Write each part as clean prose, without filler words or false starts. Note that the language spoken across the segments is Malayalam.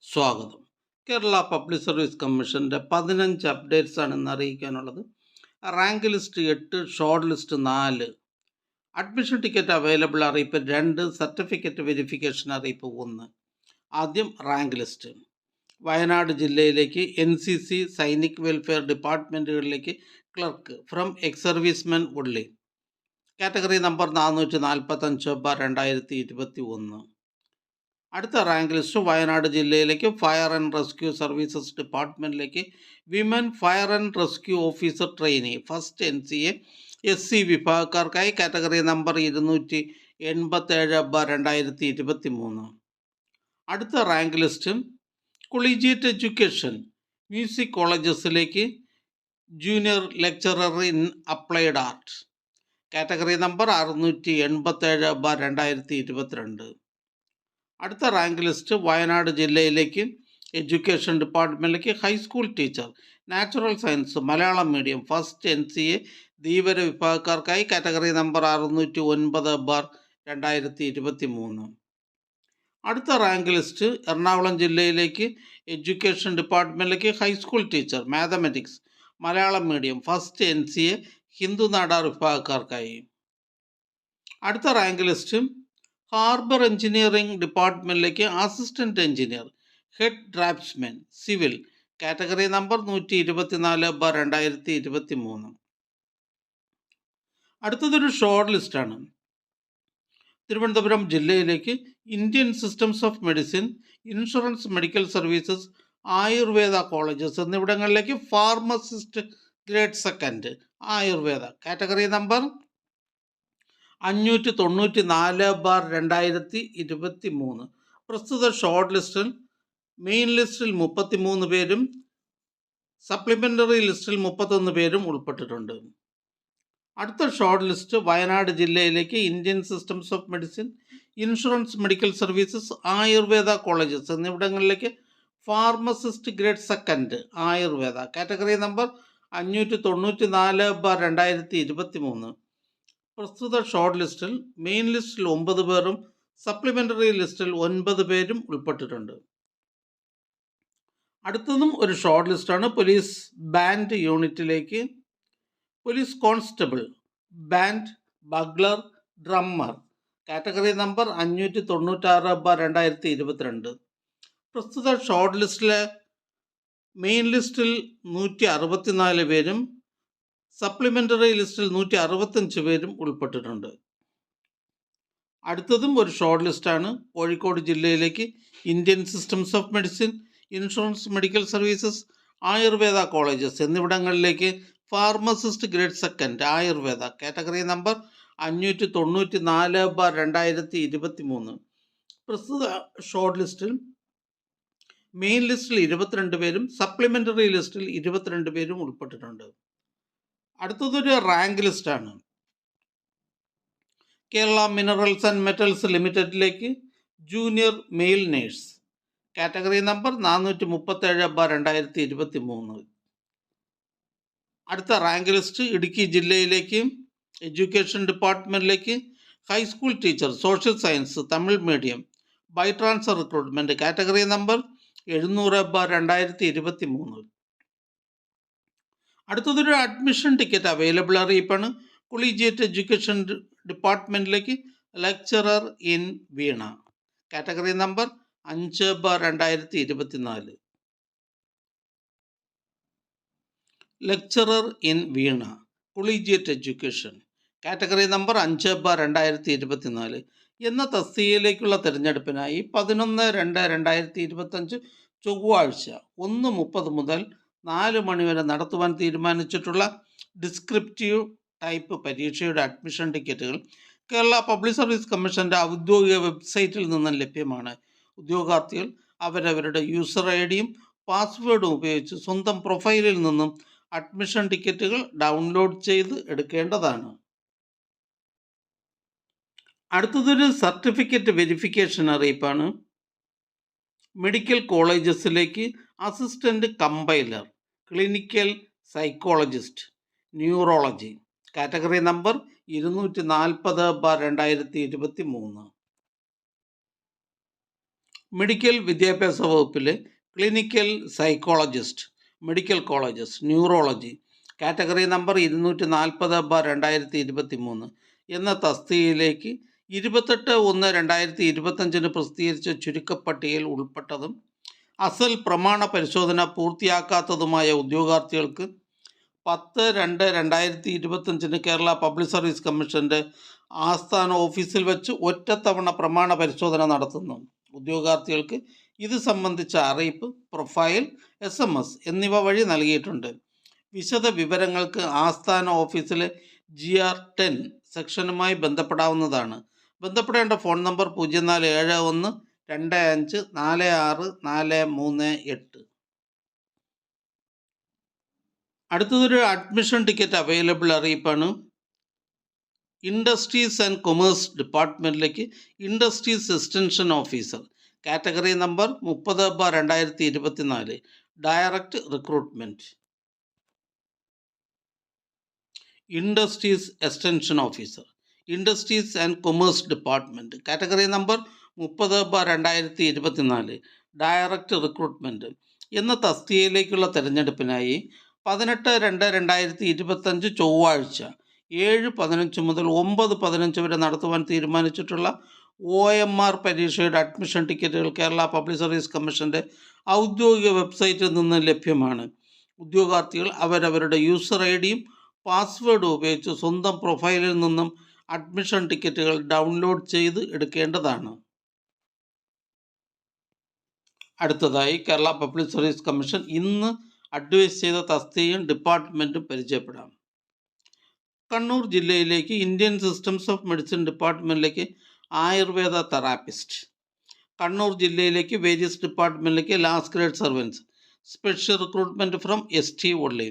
സ്വാഗതം. കേരള പബ്ലിക് സർവീസ് കമ്മീഷൻ്റെ 15 അപ്ഡേറ്റ്സ് ആണ് ഇന്ന് അറിയിക്കാനുള്ളത്. Rank list 8, short list 4, admission ticket available അറിയിപ്പ് 2, സർട്ടിഫിക്കറ്റ് വെരിഫിക്കേഷൻ അറിയിപ്പ് 1. ആദ്യം റാങ്ക് ലിസ്റ്റ്. വയനാട് ജില്ലയിലേക്ക് NCC, സൈനിക് വെൽഫെയർ ഡിപ്പാർട്ട്മെൻറ്റുകളിലേക്ക് ക്ലർക്ക് ഫ്രം എക്സ് സർവീസ്മെൻ ഉള്ളി. Category number 445/2021. അടുത്ത റാങ്ക് ലിസ്റ്റ് വയനാട് ജില്ലയിലേക്ക് ഫയർ ആൻഡ് റെസ്ക്യൂ സർവീസസ് ഡിപ്പാർട്ട്മെൻറ്റിലേക്ക് women fire and rescue officer trainee first NCA SC വിഭാഗക്കാർക്കായി കാറ്റഗറി നമ്പർ 287/2023. അടുത്ത rank list collegiate education music കോളേജസിലേക്ക് junior lecturer in applied art category number 687/2022. അടുത്ത റാങ്ക് ലിസ്റ്റ് വയനാട് ജില്ലയിലേക്ക് എഡ്യൂക്കേഷൻ ഡിപ്പാർട്ട്മെൻറ്റിലേക്ക് high school teacher natural science Malayalam medium first NCA Dheevara വിഭാഗക്കാർക്കായി category number 609/2023. അടുത്ത റാങ്ക് ലിസ്റ്റ് എറണാകുളം ജില്ലയിലേക്ക് എഡ്യൂക്കേഷൻ ഡിപ്പാർട്ട്മെൻറ്റിലേക്ക് high school teacher mathematics Malayalam medium first NCA Hindu Nadar വിഭാഗക്കാർക്കായി. അടുത്ത റാങ്ക് ലിസ്റ്റ് ഹാർബർ എഞ്ചിനീയറിംഗ് ഡിപ്പാർട്ട്മെൻറ്റിലേക്ക് assistant engineer head draftsman civil category number 124/2023. അടുത്തതൊരു ഷോർട്ട് ലിസ്റ്റാണ്. തിരുവനന്തപുരം ജില്ലയിലേക്ക് Indian systems of medicine, insurance medical services, Ayurveda colleges എന്നിവിടങ്ങളിലേക്ക് pharmacist grade second Ayurveda category number 594/2023. പ്രസ്തുത ഷോർട്ട് ലിസ്റ്റിൽ മെയിൻ ലിസ്റ്റിൽ 33 പേരും സപ്ലിമെൻ്ററി ലിസ്റ്റിൽ 31 പേരും ഉൾപ്പെട്ടിട്ടുണ്ട്. അടുത്ത ഷോർട്ട് ലിസ്റ്റ് വയനാട് ജില്ലയിലേക്ക് Indian systems of medicine, insurance medical services, Ayurveda colleges എന്നിവിടങ്ങളിലേക്ക് pharmacist grade second Ayurveda category number 594/2023. പ്രസ്തുത ഷോർട്ട് ലിസ്റ്റിൽ മെയിൻ ലിസ്റ്റിൽ 9 പേരും സപ്ലിമെൻ്ററി ലിസ്റ്റിൽ 9 പേരും ഉൾപ്പെട്ടിട്ടുണ്ട്. അടുത്തതും ഒരു ഷോർട്ട് ലിസ്റ്റാണ്. പോലീസ് ബാൻഡ് യൂണിറ്റിലേക്ക് police constable, band, bugler, drummer category number 596/2022. പ്രസ്തുത ഷോർട്ട് ലിസ്റ്റിലെ മെയിൻ ലിസ്റ്റിൽ 164 പേരും സപ്ലിമെൻ്ററി ലിസ്റ്റിൽ 165 പേരും ഉൾപ്പെട്ടിട്ടുണ്ട്. അടുത്തതും ഒരു ഷോർട്ട് ലിസ്റ്റാണ്. കോഴിക്കോട് ജില്ലയിലേക്ക് Indian systems of medicine, insurance medical services, Ayurveda colleges എന്നിവിടങ്ങളിലേക്ക് pharmacist grade second Ayurveda category number 594/2023. പ്രസ്തുത ഷോർട്ട് ലിസ്റ്റിൽ മെയിൻ ലിസ്റ്റിൽ 22 പേരും സപ്ലിമെൻ്ററി ലിസ്റ്റിൽ 22 പേരും ഉൾപ്പെട്ടിട്ടുണ്ട്. അടുത്തതൊരു റാങ്ക് ലിസ്റ്റാണ്. കേരള മിനറൽസ് ആൻഡ് മെറ്റൽസ് ലിമിറ്റഡിലേക്ക് junior male nurse category number 437/2023. അടുത്ത റാങ്ക് ലിസ്റ്റ് ഇടുക്കി ജില്ലയിലേക്ക് എഡ്യൂക്കേഷൻ ഡിപ്പാർട്ട്മെൻറ്റിലേക്ക് high school teacher social science Tamil medium by transfer recruitment category number 700/2023. അടുത്തതൊരു അഡ്മിഷൻ ടിക്കറ്റ് അവൈലബിൾ അറിയിപ്പാണ്. കൊളീജിയറ്റ് എഡ്യൂക്കേഷൻ ഡിപ്പാർട്ട്മെൻറ്റിലേക്ക് lecturer in veena category number 5/2024. Lecturer in veena collegiate education category number 5/2024 എന്ന തസ്തികയിലേക്കുള്ള തിരഞ്ഞെടുപ്പിനായി 11/2/2025 ചൊവ്വാഴ്ച 1:30 മുതൽ 4 മണി വരെ നടത്തുവാൻ തീരുമാനിച്ചിട്ടുള്ള ഡിസ്ക്രിപ്റ്റീവ് ടൈപ്പ് പരീക്ഷയുടെ അഡ്മിഷൻ ടിക്കറ്റുകൾ കേരള പബ്ലിക് സർവീസ് കമ്മീഷൻ്റെ ഔദ്യോഗിക വെബ്സൈറ്റിൽ നിന്നും ലഭ്യമാണ്. ഉദ്യോഗാർത്ഥികൾ അവരവരുടെ യൂസർ ID-യും പാസ്വേഡും ഉപയോഗിച്ച് സ്വന്തം പ്രൊഫൈലിൽ നിന്നും അഡ്മിഷൻ ടിക്കറ്റുകൾ ഡൗൺലോഡ് ചെയ്ത് എടുക്കേണ്ടതാണ്. അടുത്തതൊരു സർട്ടിഫിക്കറ്റ് വെരിഫിക്കേഷൻ അറിയിപ്പാണ്. മെഡിക്കൽ കോളേജസിലേക്ക് assistant compiler, clinical psychologist, neurology category number 240/2023. Medical വിദ്യാഭ്യാസ വകുപ്പിലെ clinical psychologist, medical colleges, neurology, category number 240/2023 എന്ന തസ്തികയിലേക്ക് 28/1/2025 പ്രസിദ്ധീകരിച്ച ചുരുക്കപ്പട്ടികയിൽ ഉൾപ്പെട്ടതും അസൽ പ്രമാണ പരിശോധന പൂർത്തിയാക്കാത്തതുമായ ഉദ്യോഗാർത്ഥികൾക്ക് 10/2/2025 കേരള പബ്ലിക് സർവീസ് കമ്മീഷൻ്റെ ആസ്ഥാന ഓഫീസിൽ വെച്ച് ഒറ്റത്തവണ പ്രമാണ പരിശോധന നടത്തുന്നു. ഉദ്യോഗാർത്ഥികൾക്ക് ഇത് സംബന്ധിച്ച അറിയിപ്പ്, പ്രൊഫൈൽ, SMS എന്നിവ വഴി നൽകിയിട്ടുണ്ട്. വിശദ വിവരങ്ങൾക്ക് ആസ്ഥാന ഓഫീസിലെ GR10 സെക്ഷനുമായി ബന്ധപ്പെടാവുന്നതാണ്. ബന്ധപ്പെടേണ്ട ഫോൺ നമ്പർ 047125464438. അടുത്തതൊരു അഡ്മിഷൻ ടിക്കറ്റ് അവൈലബിൾ അറിയിപ്പാണ്. ഇൻഡസ്ട്രീസ് ആൻഡ് കൊമേഴ്സ് ഡിപ്പാർട്ട്മെൻറ്റിലേക്ക് industries extension officer, category number 30/2024, direct recruitment. Industries extension officer, industries and commerce department, category number 30/2024, direct recruitment എന്ന തസ്തികയിലേക്കുള്ള തിരഞ്ഞെടുപ്പിനായി 18/2/2025 ചൊവ്വാഴ്ച 7:15 മുതൽ 9:15 വരെ നടത്തുവാൻ തീരുമാനിച്ചിട്ടുള്ള OMR പരീക്ഷയുടെ അഡ്മിഷൻ ടിക്കറ്റുകൾ കേരള പബ്ലിക് സർവീസ് കമ്മീഷൻ്റെ ഔദ്യോഗിക വെബ്സൈറ്റിൽ നിന്ന് ലഭ്യമാണ്. ഉദ്യോഗാർത്ഥികൾ അവരവരുടെ യൂസർ ID-യും പാസ്വേഡും ഉപയോഗിച്ച് സ്വന്തം പ്രൊഫൈലിൽ നിന്നും അഡ്മിഷൻ ടിക്കറ്റുകൾ ഡൗൺലോഡ് ചെയ്ത് എടുക്കേണ്ടതാണ്. അടുത്തതായി കേരള പബ്ലിക് സർവീസ് കമ്മീഷൻ ഇന്ന് അഡ്വൈസ് ചെയ്ത തസ്തികയും ഡിപ്പാർട്ട്മെൻറ്റും പരിചയപ്പെടാം. കണ്ണൂർ ജില്ലയിലേക്ക് ഇന്ത്യൻ സിസ്റ്റംസ് ഓഫ് മെഡിസിൻ ഡിപ്പാർട്ട്മെൻറ്റിലേക്ക് ആയുർവേദ തെറാപ്പിസ്റ്റ്. കണ്ണൂർ ജില്ലയിലേക്ക് വേരിയസ് ഡിപ്പാർട്ട്മെൻറ്റിലേക്ക് last grade servants, special recruitment from ST only.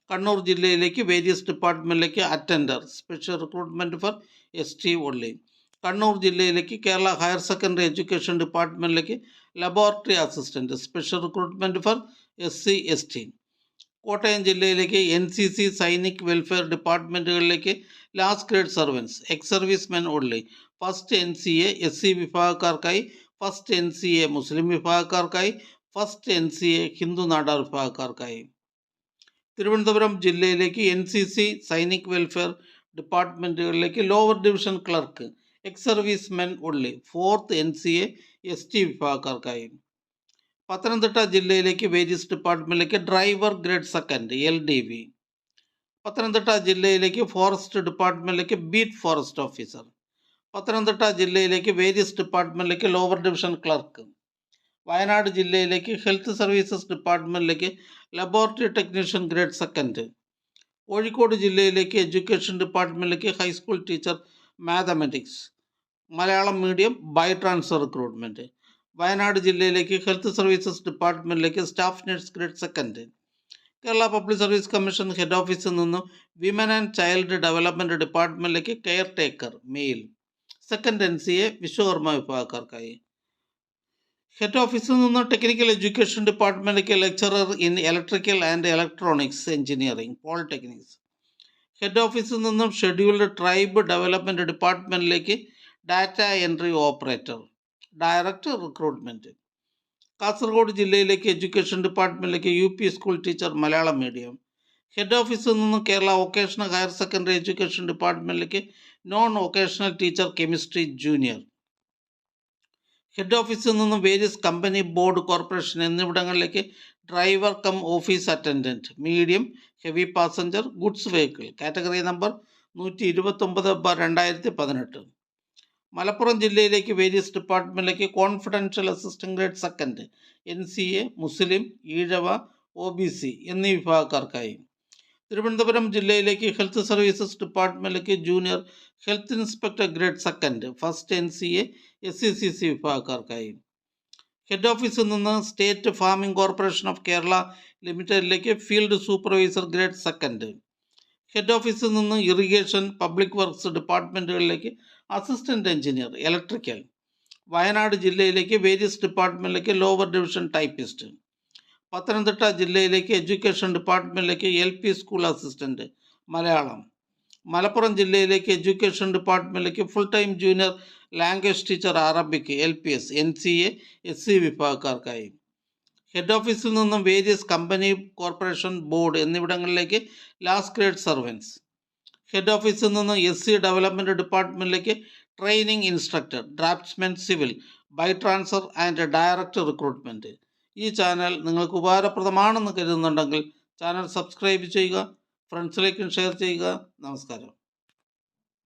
Kannur ജില്ലയിലേക്ക് വേരിയസ് ഡിപ്പാർട്ട്മെൻറ്റിലേക്ക് attender, special recruitment for ST only. Kannur ജില്ലയിലേക്ക് കേരള ഹയർ സെക്കൻഡറി എഡ്യൂക്കേഷൻ ഡിപ്പാർട്ട്മെൻറ്റിലേക്ക് laboratory assistant, special recruitment for SC ST. Kottayam ജില്ലയിലേക്ക് NCC സൈനിക് വെൽഫെയർ ഡിപ്പാർട്ട്മെൻറ്റുകളിലേക്ക് last grade servants, ex service men only, first NCA SC വിഭാഗക്കാർക്കായി, ഫസ്റ്റ് NCA മുസ്ലിം വിഭാഗക്കാർക്കായി, ഫസ്റ്റ് NCA ഹിന്ദു നാടാർ വിഭാഗക്കാർക്കായി. തിരുവനന്തപുരം ജില്ലയിലേക്ക് NCC സൈനിക് വെൽഫെയർ ഡിപ്പാർട്ട്മെൻറ്റുകളിലേക്ക് lower division clerk, ex service men only, fourth NCA ST വിഭാഗക്കാർക്കായി. പത്തനംതിട്ട ജില്ലയിലേക്ക് വേരിയസ് ഡിപ്പാർട്ട്മെൻറ്റിലേക്ക് driver grade second LDV. Pathanamthitta ജില്ലയിലേക്ക് ഫോറസ്റ്റ് ഡിപ്പാർട്ട്മെൻറ്റിലേക്ക് ബീറ്റ് ഫോറസ്റ്റ് ഓഫീസർ. പത്തനംതിട്ട ജില്ലയിലേക്ക് വേരിയസ് ഡിപ്പാർട്ട്മെൻറ്റിലേക്ക് ലോവർ ഡിവിഷൻ ക്ലർക്ക്. വയനാട് ജില്ലയിലേക്ക് ഹെൽത്ത് സർവീസസ് ഡിപ്പാർട്ട്മെൻറ്റിലേക്ക് laboratory technician grade second. Kozhikode ജില്ലയിലേക്ക് എഡ്യൂക്കേഷൻ ഡിപ്പാർട്ട്മെൻറ്റിലേക്ക് high school teacher mathematics, Malayalam medium by transfer recruitment. Wayanad ജില്ലയിലേക്ക് ഹെൽത്ത് സർവീസസ് ഡിപ്പാർട്ട്മെൻറ്റിലേക്ക് staff nurse grade second. Kerala public service commission head ഓഫീസിൽ നിന്നും വിമൻ ആൻഡ് ചൈൽഡ് ഡെവലപ്മെൻറ്റ് ഡിപ്പാർട്ട്മെൻറ്റിലേക്ക് care taker male, second NCA Vishwakarma വിഭാഗക്കാർക്കായി. ഹെഡ് ഓഫീസിൽ നിന്ന് ടെക്നിക്കൽ എഡ്യൂക്കേഷൻ ഡിപ്പാർട്ട്മെൻറ്റിലേക്ക് lecturer in electrical and electronics engineering polytechnics. Head ഓഫീസിൽ നിന്നും ഷെഡ്യൂൾഡ് ട്രൈബ് ഡെവലപ്മെൻറ്റ് ഡിപ്പാർട്ട്മെൻറ്റിലേക്ക് data entry operator, direct recruitment. Kasaragod ജില്ലയിലേക്ക് എഡ്യൂക്കേഷൻ ഡിപ്പാർട്ട്മെൻറ്റിലേക്ക് UP school teacher Malayalam medium. Head ഓഫീസിൽ നിന്നും Kerala vocational higher secondary education ഡിപ്പാർട്ട്മെൻറ്റിലേക്ക് non vocational teacher chemistry junior. Head ഓഫീസിൽ നിന്നും വേരിയസ് കമ്പനി, ബോർഡ്, കോർപ്പറേഷൻ എന്നിവിടങ്ങളിലേക്ക് driver cum office attendant medium heavy passenger goods vehicle, category number 129/2018. Malappuram ജില്ലയിലേക്ക് വേരിയസ് ഡിപ്പാർട്ട്മെൻറ്റിലേക്ക് confidential assistant grade second NCA Muslim, Ezhava, OBC എന്നീ വിഭാഗക്കാർക്കായി. തിരുവനന്തപുരം ജില്ലയിലേക്ക് ഹെൽത്ത് സർവീസസ് ഡിപ്പാർട്ട്മെൻറ്റിലേക്ക് junior health inspector grade second, first NCA SCCC വിഭാഗക്കാർക്കായി. ഹെഡ് ഓഫീസിൽ നിന്ന് state farming corporation of Kerala ലിമിറ്റഡിലേക്ക് field supervisor grade second. Head ഓഫീസിൽ നിന്ന് ഇറിഗേഷൻ, പബ്ലിക് വർക്ക്സ് ഡിപ്പാർട്ട്മെൻറ്റുകളിലേക്ക് അസിസ്റ്റൻറ്റ് എഞ്ചിനീയർ ഇലക്ട്രിക്കൽ. വയനാട് ജില്ലയിലേക്ക് വേരിയസ് ഡിപ്പാർട്ട്മെൻറ്റിലേക്ക് ലോവർ ഡിവിഷൻ ടൈപ്പിസ്റ്റ്. പത്തനംതിട്ട ജില്ലയിലേക്ക് എഡ്യൂക്കേഷൻ ഡിപ്പാർട്ട്മെൻറ്റിലേക്ക് LP school assistant Malayalam. Malappuram ജില്ലയിലേക്ക് എഡ്യൂക്കേഷൻ ഡിപ്പാർട്ട്മെൻറ്റിലേക്ക് full time junior language teacher Arabic LPS NCA SC വിഭാഗക്കാർക്കായി. ഹെഡ് ഓഫീസിൽ നിന്നും വേരിയസ് കമ്പനി കോർപ്പറേഷൻ ബോർഡ് എന്നിവിടങ്ങളിലേക്ക് ലാസ്റ്റ് ഗ്രേഡ് സർവൻസ്. ഹെഡ് ഓഫീസിൽ നിന്ന് SC ഡെവലപ്മെൻറ്റ് ഡിപ്പാർട്ട്മെൻറ്റിലേക്ക് training instructor draftsman civil by transfer and direct recruitment. ഈ ചാനൽ നിങ്ങൾക്ക് ഉപകാരപ്രദമാണെന്ന് കരുതുന്നുണ്ടെങ്കിൽ ചാനൽ സബ്സ്ക്രൈബ് ചെയ്യുക, ഫ്രണ്ട്സിലേക്കും ഷെയർ ചെയ്യുക. നമസ്കാരം.